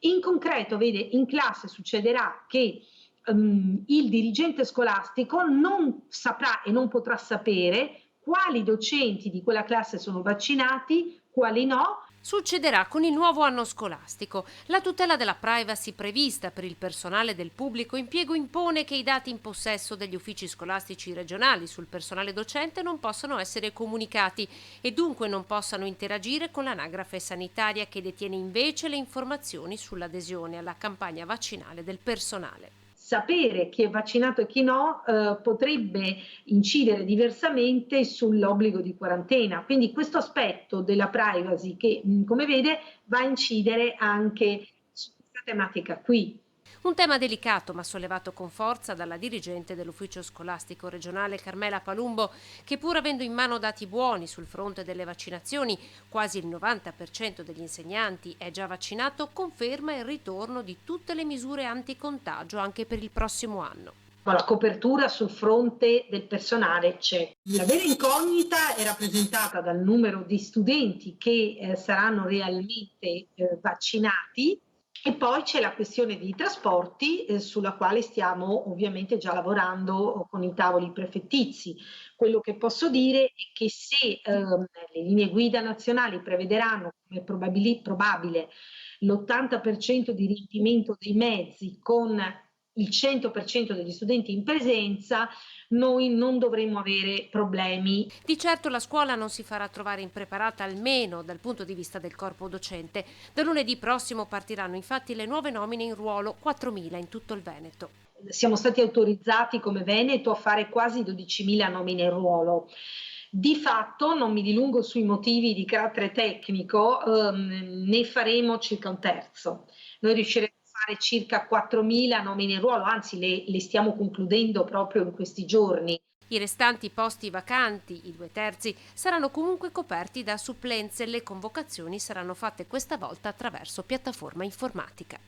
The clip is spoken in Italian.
In concreto, vede, in classe succederà che il dirigente scolastico non saprà e non potrà sapere quali docenti di quella classe sono vaccinati, quali no. Succederà con il nuovo anno scolastico. La tutela della privacy prevista per il personale del pubblico impiego impone che i dati in possesso degli uffici scolastici regionali sul personale docente non possano essere comunicati e dunque non possano interagire con l'anagrafe sanitaria che detiene invece le informazioni sull'adesione alla campagna vaccinale del personale. Sapere chi è vaccinato e chi no, potrebbe incidere diversamente sull'obbligo di quarantena. Quindi questo aspetto della privacy che, come vede, va a incidere anche su questa tematica qui. Un tema delicato ma sollevato con forza dalla dirigente dell'ufficio scolastico regionale Carmela Palumbo, che pur avendo in mano dati buoni sul fronte delle vaccinazioni, quasi il 90% degli insegnanti è già vaccinato, conferma il ritorno di tutte le misure anticontagio anche per il prossimo anno. La copertura sul fronte del personale c'è. La vera incognita è rappresentata dal numero di studenti che saranno realmente vaccinati e poi c'è la questione dei trasporti sulla quale stiamo ovviamente già lavorando con i tavoli prefettizi. Quello che posso dire è che se le linee guida nazionali prevederanno come probabile l'80% di riempimento dei mezzi con il 100% degli studenti in presenza, noi non dovremmo avere problemi. Di certo la scuola non si farà trovare impreparata almeno dal punto di vista del corpo docente. Da lunedì prossimo partiranno infatti le nuove nomine in ruolo, 4.000 in tutto il Veneto. Siamo stati autorizzati come Veneto a fare quasi 12.000 nomine in ruolo. Di fatto, non mi dilungo sui motivi di carattere tecnico, ne faremo circa un terzo. Noi riusciremo a fare circa 4.000 nomine in ruolo, anzi le stiamo concludendo proprio in questi giorni. I restanti posti vacanti, i 2/3, saranno comunque coperti da supplenze. Le convocazioni saranno fatte questa volta attraverso piattaforma informatica.